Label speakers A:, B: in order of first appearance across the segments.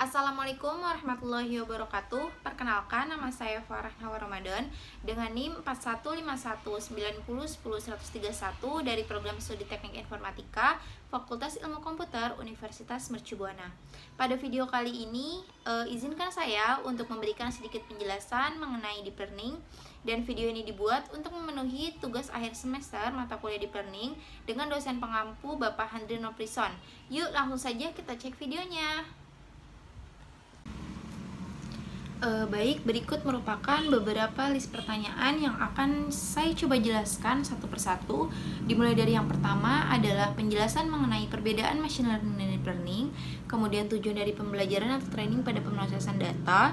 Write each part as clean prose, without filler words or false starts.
A: Assalamualaikum warahmatullahi wabarakatuh. Perkenalkan, nama saya Farah Hawa Ramadan dengan NIM 415190100131 dari program studi Teknik Informatika Fakultas Ilmu Komputer Universitas Mercu Buana. Pada video kali ini, izinkan saya untuk memberikan sedikit penjelasan mengenai deep learning, dan video ini dibuat untuk memenuhi tugas akhir semester mata kuliah deep learning dengan dosen pengampu Bapak Handri Noprison. Yuk langsung saja kita cek videonya. Baik, berikut merupakan beberapa list pertanyaan yang akan saya coba jelaskan satu persatu. Dimulai dari yang pertama adalah penjelasan mengenai perbedaan machine learning dan deep learning, kemudian tujuan dari pembelajaran atau training pada pemrosesan data,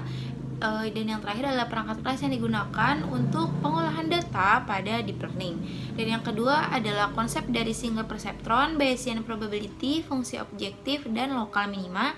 A: dan yang terakhir adalah perangkat kelas yang digunakan untuk pengolahan data pada deep learning. Dan yang kedua adalah konsep dari single perceptron, Bayesian probability, fungsi objektif, dan lokal minima.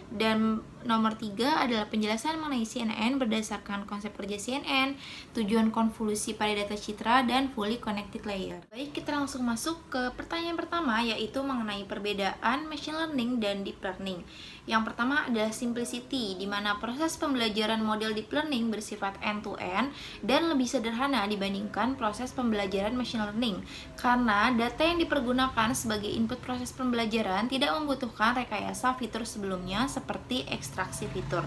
A: Dan nomor 3 adalah penjelasan mengenai CNN berdasarkan konsep kerja CNN, tujuan konvolusi pada data citra, dan fully connected layer. Baik, kita langsung masuk ke pertanyaan pertama, yaitu mengenai perbedaan machine learning dan deep learning. Yang pertama adalah simplicity, di mana proses pembelajaran model deep learning bersifat end-to-end dan lebih sederhana dibandingkan proses pembelajaran machine learning, karena data yang dipergunakan sebagai input proses pembelajaran tidak membutuhkan rekayasa fitur sebelumnya seperti ekstraksi fitur.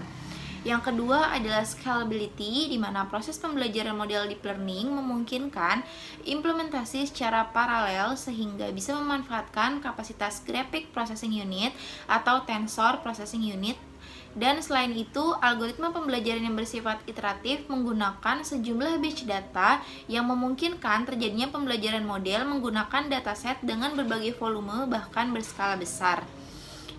A: Yang kedua adalah scalability, di mana proses pembelajaran model deep learning memungkinkan implementasi secara paralel sehingga bisa memanfaatkan kapasitas graphic processing unit atau tensor processing unit. Dan selain itu, algoritma pembelajaran yang bersifat iteratif menggunakan sejumlah batch data yang memungkinkan terjadinya pembelajaran model menggunakan dataset dengan berbagai volume bahkan berskala besar.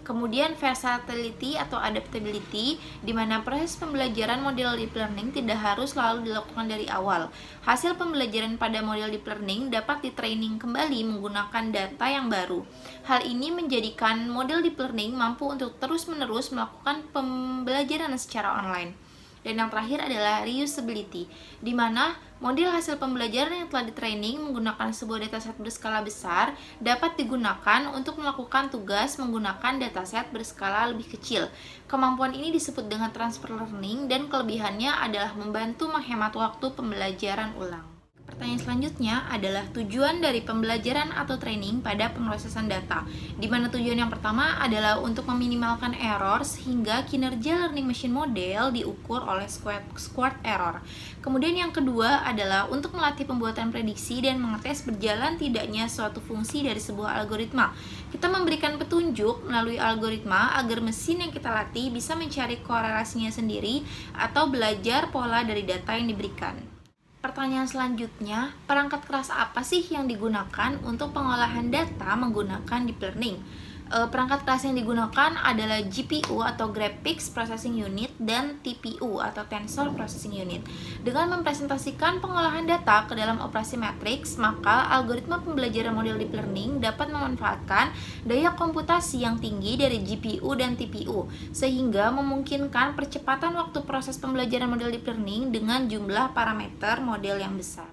A: Kemudian versatility atau adaptability, di mana proses pembelajaran model deep learning tidak harus selalu dilakukan dari awal. Hasil pembelajaran pada model deep learning dapat di-training kembali menggunakan data yang baru. Hal ini menjadikan model deep learning mampu untuk terus-menerus melakukan pembelajaran secara online. Dan yang terakhir adalah reusability, di mana model hasil pembelajaran yang telah di-training menggunakan sebuah dataset berskala besar dapat digunakan untuk melakukan tugas menggunakan dataset berskala lebih kecil. Kemampuan ini disebut dengan transfer learning dan kelebihannya adalah membantu menghemat waktu pembelajaran ulang. Pertanyaan selanjutnya adalah tujuan dari pembelajaran atau training pada pemrosesan data, di mana tujuan yang pertama adalah untuk meminimalkan error sehingga kinerja learning machine model diukur oleh squared error. Kemudian yang kedua adalah untuk melatih pembuatan prediksi dan mengetes berjalan tidaknya suatu fungsi dari sebuah algoritma. Kita memberikan petunjuk melalui algoritma agar mesin yang kita latih bisa mencari korelasinya sendiri atau belajar pola dari data yang diberikan. Pertanyaan selanjutnya, perangkat keras apa sih yang digunakan untuk pengolahan data menggunakan deep learning? Perangkat keras yang digunakan adalah GPU atau Graphics Processing Unit dan TPU atau Tensor Processing Unit. Dengan mempresentasikan pengolahan data ke dalam operasi matriks, maka algoritma pembelajaran model deep learning dapat memanfaatkan daya komputasi yang tinggi dari GPU dan TPU, sehingga memungkinkan percepatan waktu proses pembelajaran model deep learning dengan jumlah parameter model yang besar.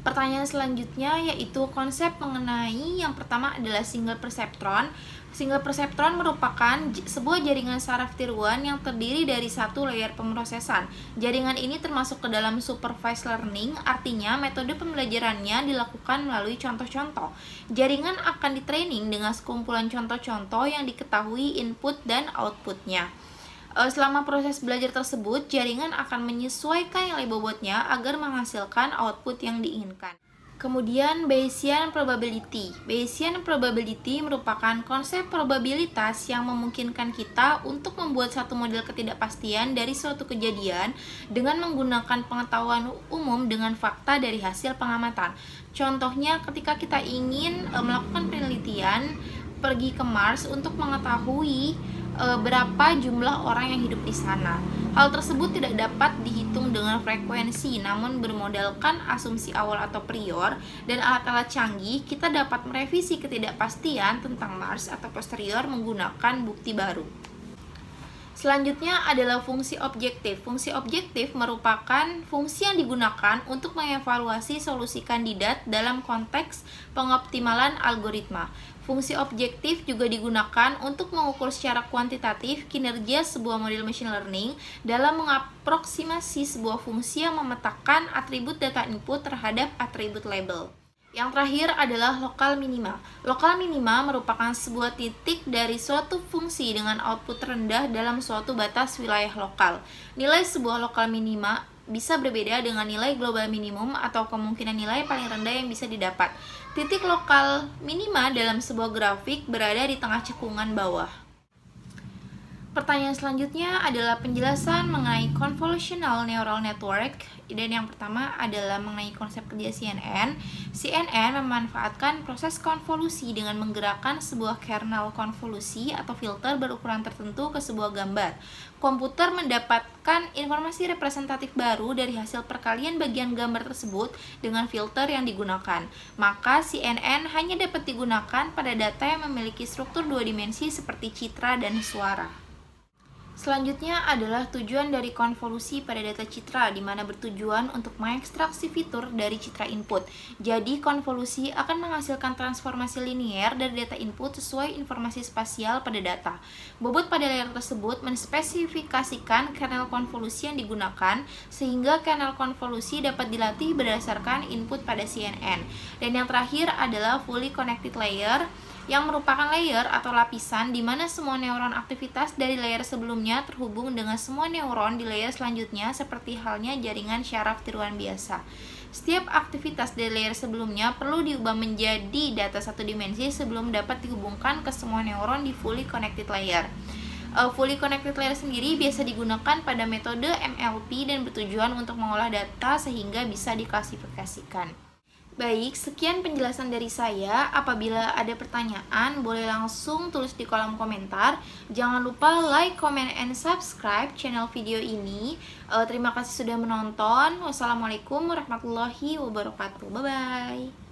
A: Pertanyaan selanjutnya yaitu konsep mengenai yang pertama adalah single perceptron. Single perceptron merupakan sebuah jaringan saraf tiruan yang terdiri dari satu layer pemrosesan. Jaringan ini termasuk ke dalam supervised learning, artinya metode pembelajarannya dilakukan melalui contoh-contoh. Jaringan akan di-training dengan sekumpulan contoh-contoh yang diketahui input dan outputnya. Selama proses belajar tersebut, jaringan akan menyesuaikan nilai bobotnya agar menghasilkan output yang diinginkan. Kemudian Bayesian probability. Bayesian probability merupakan konsep probabilitas yang memungkinkan kita untuk membuat satu model ketidakpastian dari suatu kejadian dengan menggunakan pengetahuan umum dengan fakta dari hasil pengamatan. Contohnya ketika kita ingin melakukan penelitian pergi ke Mars untuk mengetahui berapa jumlah orang yang hidup di sana. Hal tersebut tidak dapat dihitung dengan frekuensi, namun bermodalkan asumsi awal atau prior dan alat-alat canggih, kita dapat merevisi ketidakpastian tentang Mars atau posterior menggunakan bukti baru. Selanjutnya adalah fungsi objektif. Fungsi objektif merupakan fungsi yang digunakan untuk mengevaluasi solusi kandidat dalam konteks pengoptimalan algoritma. Fungsi objektif juga digunakan untuk mengukur secara kuantitatif kinerja sebuah model machine learning dalam mengaproksimasi sebuah fungsi yang memetakan atribut data input terhadap atribut label. Yang terakhir adalah lokal minima. Lokal minima merupakan sebuah titik dari suatu fungsi dengan output rendah dalam suatu batas wilayah lokal. Nilai sebuah lokal minima bisa berbeda dengan nilai global minimum atau kemungkinan nilai paling rendah yang bisa didapat. Titik lokal minima dalam sebuah grafik berada di tengah cekungan bawah. Pertanyaan selanjutnya adalah penjelasan mengenai convolutional neural network, dan yang pertama adalah mengenai konsep kerja CNN. CNN memanfaatkan proses konvolusi dengan menggerakkan sebuah kernel konvolusi atau filter berukuran tertentu ke sebuah gambar. Komputer mendapatkan informasi representatif baru dari hasil perkalian bagian gambar tersebut dengan filter yang digunakan. Maka CNN hanya dapat digunakan pada data yang memiliki struktur dua dimensi seperti citra dan suara. Selanjutnya adalah tujuan dari konvolusi pada data citra, di mana bertujuan untuk mengekstraksi fitur dari citra input. Jadi, konvolusi akan menghasilkan transformasi linier dari data input sesuai informasi spasial pada data. Bobot pada layer tersebut menspesifikasikan kernel konvolusi yang digunakan, sehingga kernel konvolusi dapat dilatih berdasarkan input pada CNN. Dan yang terakhir adalah fully connected layer, yang merupakan layer atau lapisan di mana semua neuron aktivitas dari layer sebelumnya terhubung dengan semua neuron di layer selanjutnya, seperti halnya jaringan syaraf tiruan biasa. Setiap aktivitas dari layer sebelumnya perlu diubah menjadi data satu dimensi sebelum dapat dihubungkan ke semua neuron di fully connected layer. Fully connected layer sendiri biasa digunakan pada metode MLP dan bertujuan untuk mengolah data sehingga bisa diklasifikasikan. Baik, sekian penjelasan dari saya. Apabila ada pertanyaan, boleh langsung tulis di kolom komentar. Jangan lupa like, comment, and subscribe channel video ini. Terima kasih sudah menonton. Wassalamualaikum warahmatullahi wabarakatuh. Bye-bye.